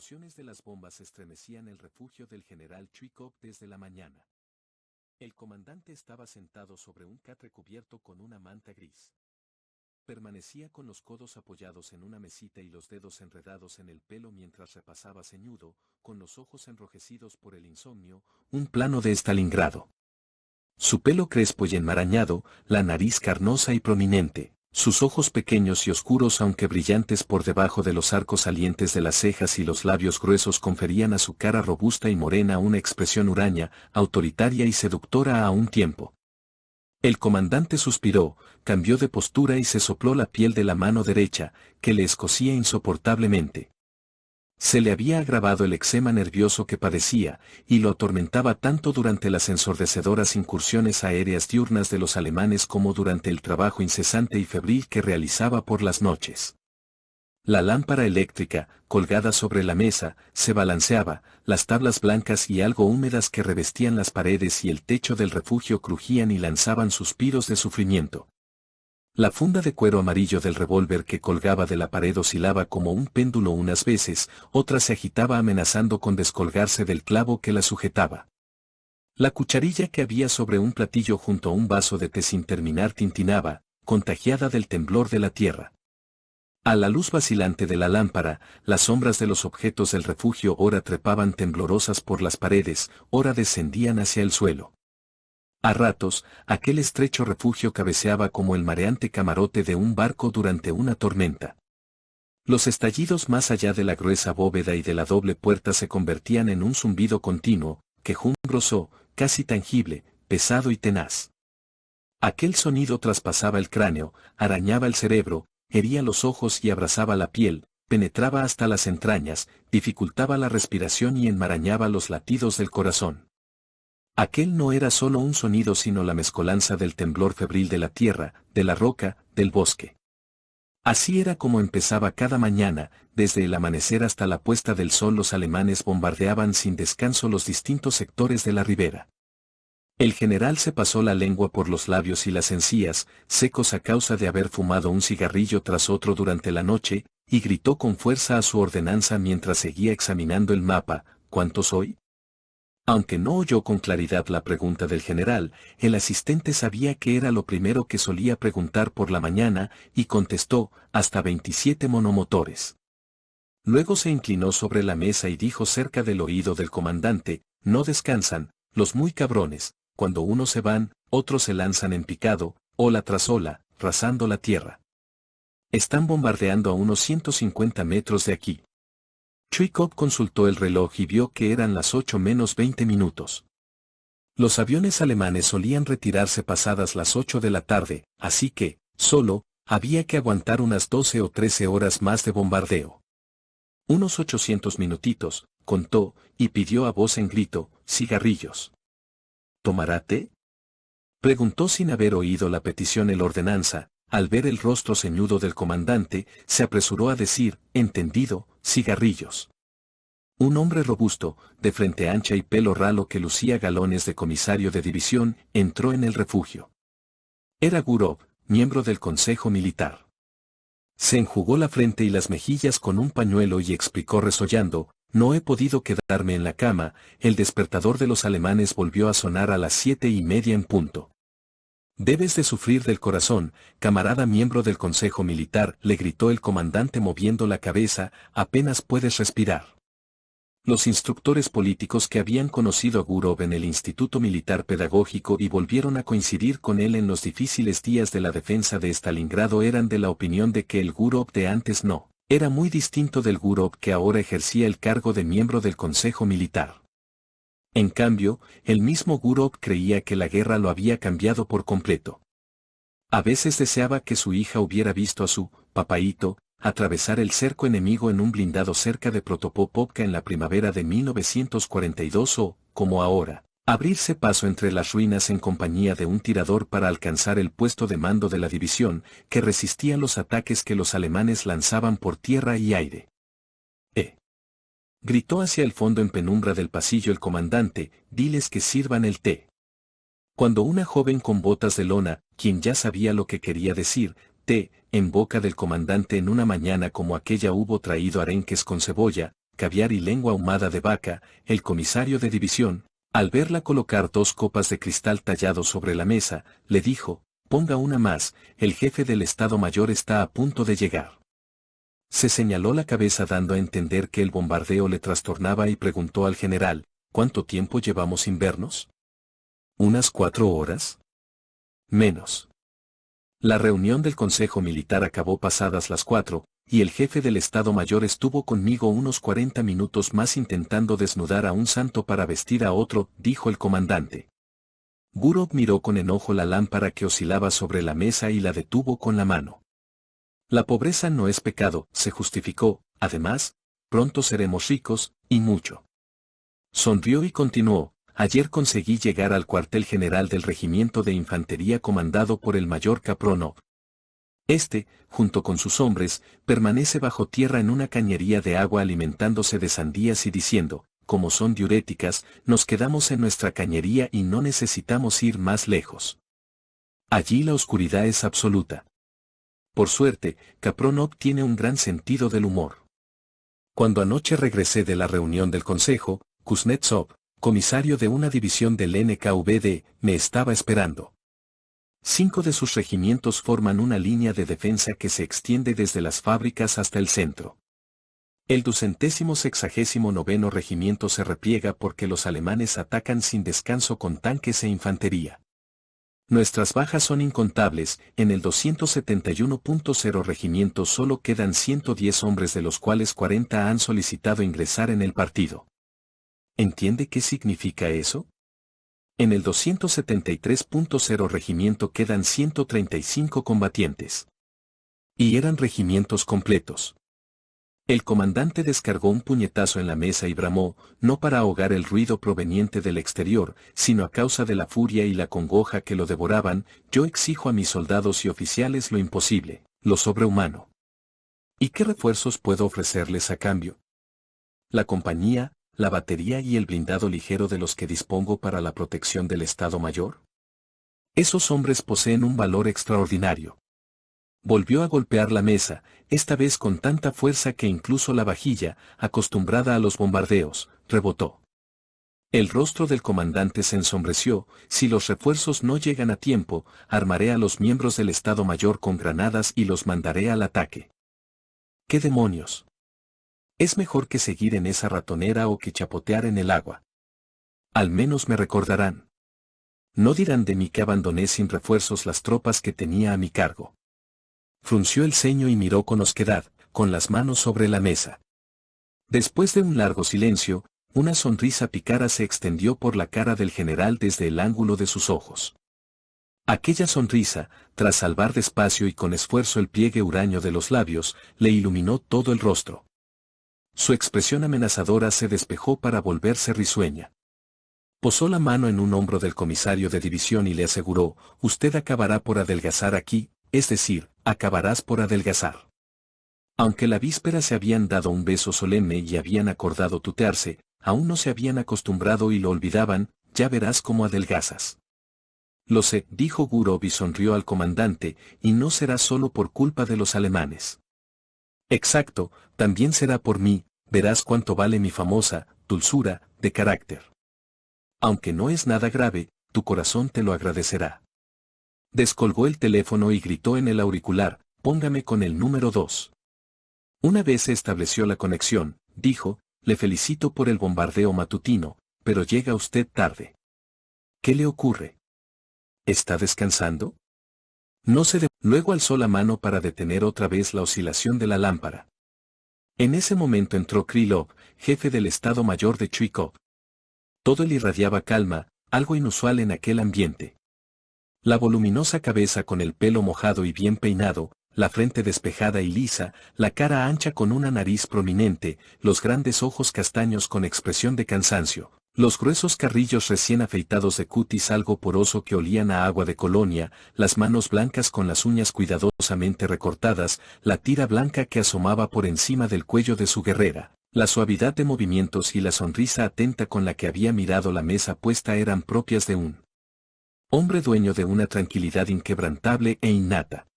explosiones de las bombas estremecían el refugio del general Chuikov desde la mañana. El comandante estaba sentado sobre un catre cubierto con una manta gris. Permanecía con los codos apoyados en una mesita y los dedos enredados en el pelo mientras repasaba ceñudo, con los ojos enrojecidos por el insomnio, un plano de Stalingrado. Su pelo crespo y enmarañado, la nariz carnosa y prominente, sus ojos pequeños y oscuros aunque brillantes por debajo de los arcos salientes de las cejas y los labios gruesos conferían a su cara robusta y morena una expresión huraña, autoritaria y seductora a un tiempo. El comandante suspiró, cambió de postura y se sopló la piel de la mano derecha, que le escocía insoportablemente. Se le había agravado el eczema nervioso que padecía, y lo atormentaba tanto durante las ensordecedoras incursiones aéreas diurnas de los alemanes como durante el trabajo incesante y febril que realizaba por las noches. La lámpara eléctrica, colgada sobre la mesa, se balanceaba, las tablas blancas y algo húmedas que revestían las paredes y el techo del refugio crujían y lanzaban suspiros de sufrimiento. La funda de cuero amarillo del revólver que colgaba de la pared oscilaba como un péndulo unas veces, otras se agitaba amenazando con descolgarse del clavo que la sujetaba. La cucharilla que había sobre un platillo junto a un vaso de té sin terminar tintinaba, contagiada del temblor de la tierra. A la luz vacilante de la lámpara, las sombras de los objetos del refugio ora trepaban temblorosas por las paredes, ora descendían hacia el suelo. A ratos, aquel estrecho refugio cabeceaba como el mareante camarote de un barco durante una tormenta. Los estallidos más allá de la gruesa bóveda y de la doble puerta se convertían en un zumbido continuo, quejumbroso, casi tangible, pesado y tenaz. Aquel sonido traspasaba el cráneo, arañaba el cerebro, hería los ojos y abrazaba la piel, penetraba hasta las entrañas, dificultaba la respiración y enmarañaba los latidos del corazón. Aquel no era solo un sonido sino la mezcolanza del temblor febril de la tierra, de la roca, del bosque. Así era como empezaba cada mañana, desde el amanecer hasta la puesta del sol los alemanes bombardeaban sin descanso los distintos sectores de la ribera. El general se pasó la lengua por los labios y las encías, secos a causa de haber fumado un cigarrillo tras otro durante la noche, y gritó con fuerza a su ordenanza mientras seguía examinando el mapa: ¿cuántos hoy? Aunque no oyó con claridad la pregunta del general, el asistente sabía que era lo primero que solía preguntar por la mañana, y contestó: hasta 27 monomotores. Luego se inclinó sobre la mesa y dijo cerca del oído del comandante: no descansan, los muy cabrones, cuando unos se van, otros se lanzan en picado, ola tras ola, rasando la tierra. Están bombardeando a unos 150 metros de aquí. Chuikov consultó el reloj y vio que eran las 8 menos 20 minutos. Los aviones alemanes solían retirarse pasadas las 8 de la tarde, así que, solo, había que aguantar unas 12 o 13 horas más de bombardeo. Unos 800 minutitos, contó, y pidió a voz en grito: cigarrillos. ¿Tomará té? Preguntó sin haber oído la petición el ordenanza. Al ver el rostro ceñudo del comandante, se apresuró a decir: entendido, cigarrillos. Un hombre robusto, de frente ancha y pelo ralo que lucía galones de comisario de división, entró en el refugio. Era Gurov, miembro del Consejo Militar. Se enjugó la frente y las mejillas con un pañuelo y explicó resollando: no he podido quedarme en la cama, el despertador de los alemanes volvió a sonar a las 7:30 en punto. Debes de sufrir del corazón, camarada miembro del Consejo Militar, le gritó el comandante moviendo la cabeza: apenas puedes respirar. Los instructores políticos que habían conocido a Gurov en el Instituto Militar Pedagógico y volvieron a coincidir con él en los difíciles días de la defensa de Stalingrado eran de la opinión de que el Gurov de antes no era muy distinto del Gurov que ahora ejercía el cargo de miembro del Consejo Militar. En cambio, el mismo Gurov creía que la guerra lo había cambiado por completo. A veces deseaba que su hija hubiera visto a su papaíto atravesar el cerco enemigo en un blindado cerca de Protopopovka en la primavera de 1942 o, como ahora, abrirse paso entre las ruinas en compañía de un tirador para alcanzar el puesto de mando de la división que resistía los ataques que los alemanes lanzaban por tierra y aire. Gritó hacia el fondo en penumbra del pasillo el comandante: diles que sirvan el té. Cuando una joven con botas de lona, quien ya sabía lo que quería decir, té, en boca del comandante en una mañana como aquella hubo traído arenques con cebolla, caviar y lengua ahumada de vaca. El comisario de división, al verla colocar 2 copas de cristal tallado sobre la mesa, le dijo: «Ponga una más, el jefe del Estado Mayor está a punto de llegar». Se señaló la cabeza dando a entender que el bombardeo le trastornaba y preguntó al general: «¿Cuánto tiempo llevamos sin vernos?». «¿Unas 4 horas?» «Menos». La reunión del Consejo Militar acabó pasadas las 4, y el jefe del Estado Mayor estuvo conmigo unos 40 minutos más intentando desnudar a un santo para vestir a otro, dijo el comandante. Gurov miró con enojo la lámpara que oscilaba sobre la mesa y la detuvo con la mano. «La pobreza no es pecado», se justificó, «además, pronto seremos ricos, y mucho». Sonrió y continuó: «Ayer conseguí llegar al cuartel general del regimiento de infantería comandado por el mayor Kapronov. Este, junto con sus hombres, permanece bajo tierra en una cañería de agua alimentándose de sandías y diciendo: como son diuréticas, nos quedamos en nuestra cañería y no necesitamos ir más lejos. Allí la oscuridad es absoluta». Por suerte, Kapronov tiene un gran sentido del humor. Cuando anoche regresé de la reunión del consejo, Kuznetsov, comisario de una división del NKVD, me estaba esperando. 5 de sus regimientos forman una línea de defensa que se extiende desde las fábricas hasta el centro. El 269º regimiento se repliega porque los alemanes atacan sin descanso con tanques e infantería. Nuestras bajas son incontables. En el 271.0 regimiento solo quedan 110 hombres, de los cuales 40 han solicitado ingresar en el partido. ¿Entiende qué significa eso? En el 273.0 regimiento quedan 135 combatientes. Y eran regimientos completos. El comandante descargó un puñetazo en la mesa y bramó, no para ahogar el ruido proveniente del exterior, sino a causa de la furia y la congoja que lo devoraban: «Yo exijo a mis soldados y oficiales lo imposible, lo sobrehumano. ¿Y qué refuerzos puedo ofrecerles a cambio? La compañía, la batería y el blindado ligero de los que dispongo para la protección del Estado Mayor. Esos hombres poseen un valor extraordinario». Volvió a golpear la mesa, esta vez con tanta fuerza que incluso la vajilla, acostumbrada a los bombardeos, rebotó. El rostro del comandante se ensombreció: «Si los refuerzos no llegan a tiempo, armaré a los miembros del Estado Mayor con granadas y los mandaré al ataque». «¿Qué demonios? Es mejor que seguir en esa ratonera o que chapotear en el agua. Al menos me recordarán. No dirán de mí que abandoné sin refuerzos las tropas que tenía a mi cargo». Frunció el ceño y miró con osquedad, con las manos sobre la mesa. Después de un largo silencio, una sonrisa pícara se extendió por la cara del general desde el ángulo de sus ojos. Aquella sonrisa, tras salvar despacio y con esfuerzo el pliegue huraño de los labios, le iluminó todo el rostro. Su expresión amenazadora se despejó para volverse risueña. Posó la mano en un hombro del comisario de división y le aseguró: «Usted acabará por adelgazar aquí, es decir, acabarás por adelgazar». Aunque la víspera se habían dado un beso solemne y habían acordado tutearse, aún no se habían acostumbrado y lo olvidaban. «Ya verás cómo adelgazas». «Lo sé», dijo Gurov y sonrió al comandante, «y no será solo por culpa de los alemanes». «Exacto, también será por mí. Verás cuánto vale mi famosa dulzura de carácter. Aunque no es nada grave, tu corazón te lo agradecerá». Descolgó el teléfono y gritó en el auricular: «Póngame con el número 2». Una vez se estableció la conexión, dijo: «Le felicito por el bombardeo matutino, pero llega usted tarde. ¿Qué le ocurre? ¿Está descansando?». No se de... Luego alzó la mano para detener otra vez la oscilación de la lámpara. En ese momento entró Krylov, jefe del Estado Mayor de Chuikov. Todo le irradiaba calma, algo inusual en aquel ambiente. La voluminosa cabeza con el pelo mojado y bien peinado, la frente despejada y lisa, la cara ancha con una nariz prominente, los grandes ojos castaños con expresión de cansancio, los gruesos carrillos recién afeitados de cutis algo poroso que olían a agua de colonia, las manos blancas con las uñas cuidadosamente recortadas, la tira blanca que asomaba por encima del cuello de su guerrera, la suavidad de movimientos y la sonrisa atenta con la que había mirado la mesa puesta eran propias de un hombre dueño de una tranquilidad inquebrantable e innata.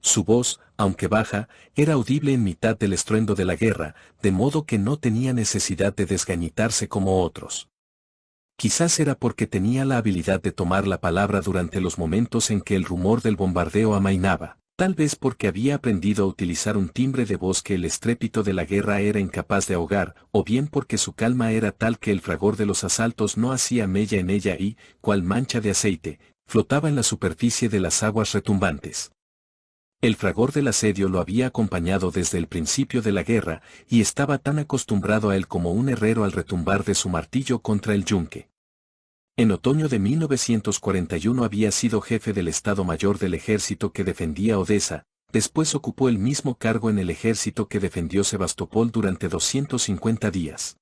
Su voz, aunque baja, era audible en mitad del estruendo de la guerra, de modo que no tenía necesidad de desgañitarse como otros. Quizás era porque tenía la habilidad de tomar la palabra durante los momentos en que el rumor del bombardeo amainaba, tal vez porque había aprendido a utilizar un timbre de voz que el estrépito de la guerra era incapaz de ahogar, o bien porque su calma era tal que el fragor de los asaltos no hacía mella en ella y, cual mancha de aceite, flotaba en la superficie de las aguas retumbantes. El fragor del asedio lo había acompañado desde el principio de la guerra, y estaba tan acostumbrado a él como un herrero al retumbar de su martillo contra el yunque. En otoño de 1941 había sido jefe del Estado Mayor del ejército que defendía Odessa, después ocupó el mismo cargo en el ejército que defendió Sebastopol durante 250 días.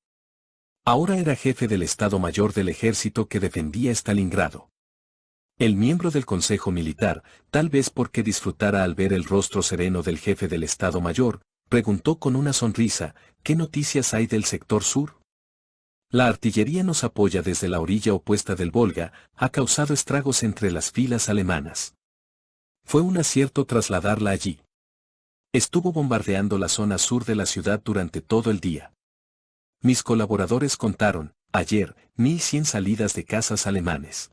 Ahora era jefe del Estado Mayor del ejército que defendía Stalingrado. El miembro del Consejo Militar, tal vez porque disfrutara al ver el rostro sereno del jefe del Estado Mayor, preguntó con una sonrisa, ¿qué noticias hay del sector sur? La artillería nos apoya desde la orilla opuesta del Volga, ha causado estragos entre las filas alemanas. Fue un acierto trasladarla allí. Estuvo bombardeando la zona sur de la ciudad durante todo el día. Mis colaboradores contaron, ayer, 1.100 salidas de cazas alemanes.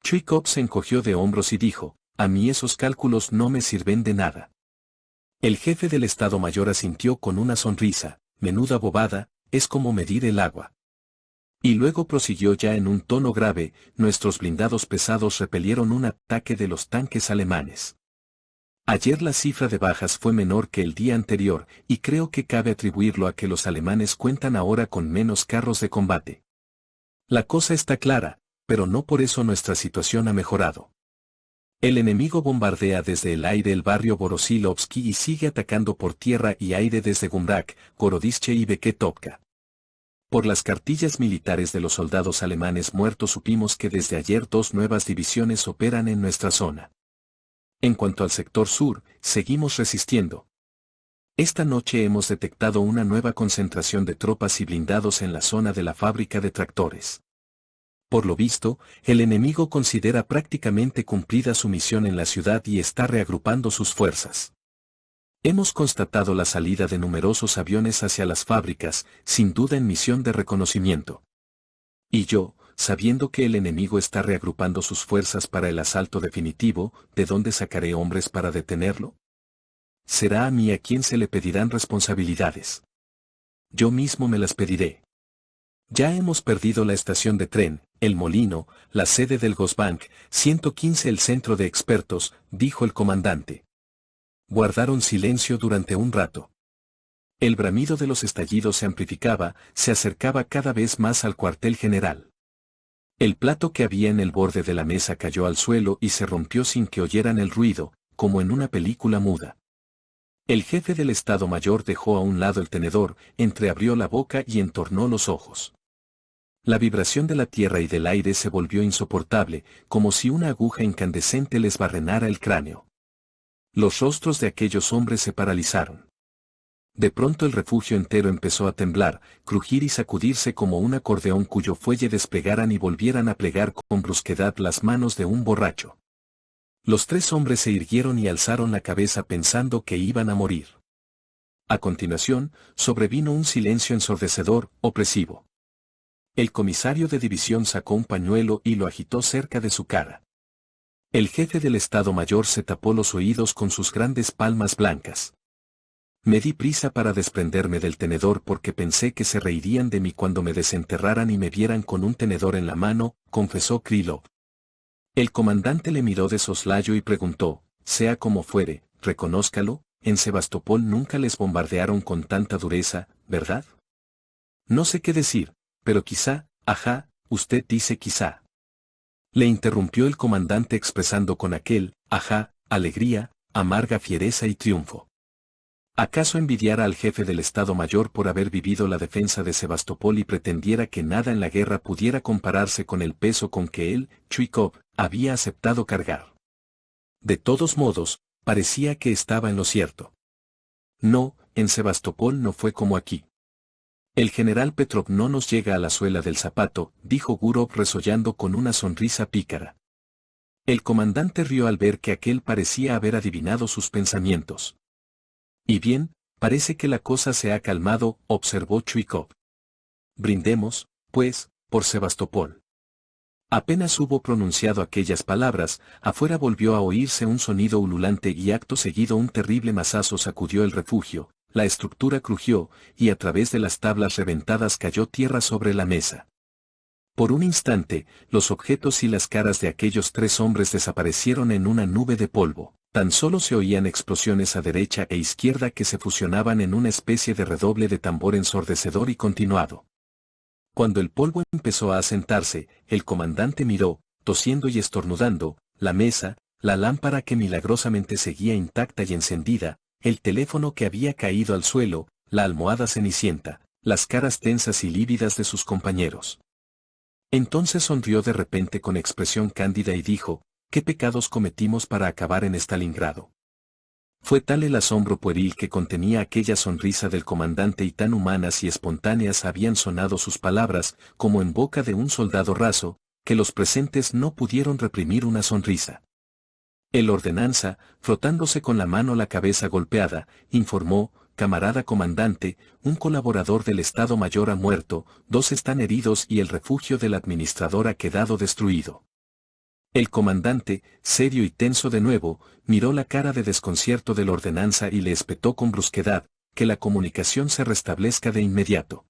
Chuikov se encogió de hombros y dijo, a mí esos cálculos no me sirven de nada. El jefe del Estado Mayor asintió con una sonrisa, menuda bobada, es como medir el agua. Y luego prosiguió ya en un tono grave, nuestros blindados pesados repelieron un ataque de los tanques alemanes. Ayer la cifra de bajas fue menor que el día anterior, y creo que cabe atribuirlo a que los alemanes cuentan ahora con menos carros de combate. La cosa está clara, pero no por eso nuestra situación ha mejorado. El enemigo bombardea desde el aire el barrio Borosilovsky y sigue atacando por tierra y aire desde Gumrak, Gorodistche y Beketovka. Por las cartillas militares de los soldados alemanes muertos supimos que desde ayer 2 nuevas divisiones operan en nuestra zona. En cuanto al sector sur, seguimos resistiendo. Esta noche hemos detectado una nueva concentración de tropas y blindados en la zona de la fábrica de tractores. Por lo visto, el enemigo considera prácticamente cumplida su misión en la ciudad y está reagrupando sus fuerzas. Hemos constatado la salida de numerosos aviones hacia las fábricas, sin duda en misión de reconocimiento. Y yo, sabiendo que el enemigo está reagrupando sus fuerzas para el asalto definitivo, ¿de dónde sacaré hombres para detenerlo? Será a mí a quien se le pedirán responsabilidades. Yo mismo me las pediré. Ya hemos perdido la estación de tren, el molino, la sede del Gosbank, 115 el centro de expertos, dijo el comandante. Guardaron silencio durante un rato. El bramido de los estallidos se amplificaba, se acercaba cada vez más al cuartel general. El plato que había en el borde de la mesa cayó al suelo y se rompió sin que oyeran el ruido, como en una película muda. El jefe del Estado Mayor dejó a un lado el tenedor, entreabrió la boca y entornó los ojos. La vibración de la tierra y del aire se volvió insoportable, como si una aguja incandescente les barrenara el cráneo. Los rostros de aquellos hombres se paralizaron. De pronto el refugio entero empezó a temblar, crujir y sacudirse como un acordeón cuyo fuelle desplegaran y volvieran a plegar con brusquedad las manos de un borracho. Los 3 hombres se irguieron y alzaron la cabeza pensando que iban a morir. A continuación, sobrevino un silencio ensordecedor, opresivo. El comisario de división sacó un pañuelo y lo agitó cerca de su cara. El jefe del Estado Mayor se tapó los oídos con sus grandes palmas blancas. Me di prisa para desprenderme del tenedor porque pensé que se reirían de mí cuando me desenterraran y me vieran con un tenedor en la mano, confesó Krylov. El comandante le miró de soslayo y preguntó, sea como fuere, reconózcalo, en Sebastopol nunca les bombardearon con tanta dureza, ¿verdad? No sé qué decir, pero quizá, ajá, usted dice quizá. Le interrumpió el comandante expresando con aquel, ajá, alegría, amarga fiereza y triunfo. ¿Acaso envidiara al jefe del Estado Mayor por haber vivido la defensa de Sebastopol y pretendiera que nada en la guerra pudiera compararse con el peso con que él, Chuikov, había aceptado cargar? De todos modos, parecía que estaba en lo cierto. No, en Sebastopol no fue como aquí. El general Petrov no nos llega a la suela del zapato, dijo Gurov resollando con una sonrisa pícara. El comandante rió al ver que aquel parecía haber adivinado sus pensamientos. Y bien, parece que la cosa se ha calmado, observó Chuikov. Brindemos, pues, por Sebastopol. Apenas hubo pronunciado aquellas palabras, afuera volvió a oírse un sonido ululante y acto seguido un terrible mazazo sacudió el refugio, la estructura crujió, y a través de las tablas reventadas cayó tierra sobre la mesa. Por un instante, los objetos y las caras de aquellos 3 hombres desaparecieron en una nube de polvo. Tan solo se oían explosiones a derecha e izquierda que se fusionaban en una especie de redoble de tambor ensordecedor y continuado. Cuando el polvo empezó a asentarse, el comandante miró, tosiendo y estornudando, la mesa, la lámpara que milagrosamente seguía intacta y encendida, el teléfono que había caído al suelo, la almohada cenicienta, las caras tensas y lívidas de sus compañeros. Entonces sonrió de repente con expresión cándida y dijo, ¿qué pecados cometimos para acabar en Stalingrado? Fue tal el asombro pueril que contenía aquella sonrisa del comandante y tan humanas y espontáneas habían sonado sus palabras, como en boca de un soldado raso, que los presentes no pudieron reprimir una sonrisa. El ordenanza, frotándose con la mano la cabeza golpeada, informó, camarada comandante, un colaborador del Estado Mayor ha muerto, 2 están heridos y el refugio del administrador ha quedado destruido. El comandante, serio y tenso de nuevo, miró la cara de desconcierto del ordenanza y le espetó con brusquedad, que la comunicación se restablezca de inmediato.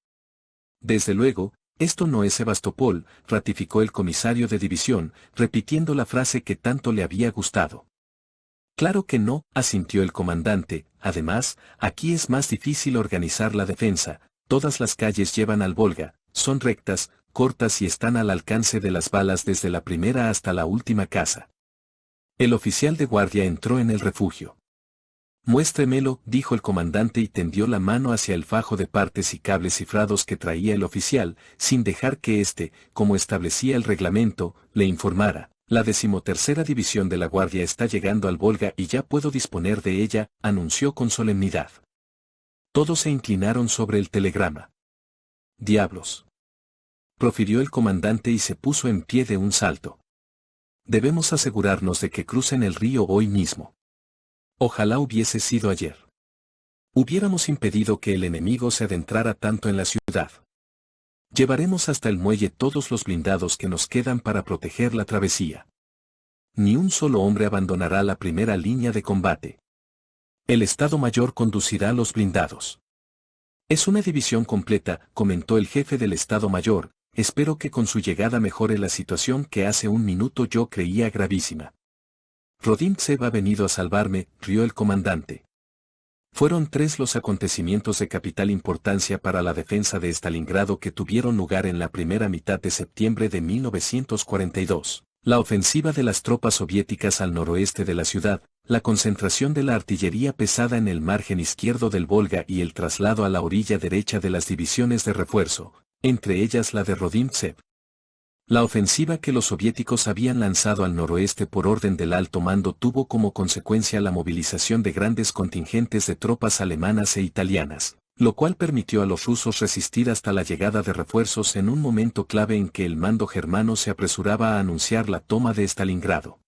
Desde luego, esto no es Sebastopol, ratificó el comisario de división, repitiendo la frase que tanto le había gustado. Claro que no, asintió el comandante, además, aquí es más difícil organizar la defensa, todas las calles llevan al Volga, son rectas, cortas y están al alcance de las balas desde la primera hasta la última casa. El oficial de guardia entró en el refugio. Muéstremelo, dijo el comandante y tendió la mano hacia el fajo de partes y cables cifrados que traía el oficial, sin dejar que éste, como establecía el reglamento, le informara. La 13ª división de la guardia está llegando al Volga y ya puedo disponer de ella, anunció con solemnidad. Todos se inclinaron sobre el telegrama. Diablos, profirió el comandante y se puso en pie de un salto. Debemos asegurarnos de que crucen el río hoy mismo. Ojalá hubiese sido ayer. Hubiéramos impedido que el enemigo se adentrara tanto en la ciudad. Llevaremos hasta el muelle todos los blindados que nos quedan para proteger la travesía. Ni un solo hombre abandonará la primera línea de combate. El Estado Mayor conducirá los blindados. Es una división completa, comentó el jefe del Estado Mayor. Espero que con su llegada mejore la situación que hace un minuto yo creía gravísima. Rodimtsev ha venido a salvarme, rió el comandante. Fueron 3 los acontecimientos de capital importancia para la defensa de Stalingrado que tuvieron lugar en la primera mitad de septiembre de 1942. La ofensiva de las tropas soviéticas al noroeste de la ciudad, la concentración de la artillería pesada en el margen izquierdo del Volga y el traslado a la orilla derecha de las divisiones de refuerzo, entre ellas la de Rodimtsev. La ofensiva que los soviéticos habían lanzado al noroeste por orden del alto mando tuvo como consecuencia la movilización de grandes contingentes de tropas alemanas e italianas, lo cual permitió a los rusos resistir hasta la llegada de refuerzos en un momento clave en que el mando germano se apresuraba a anunciar la toma de Stalingrado.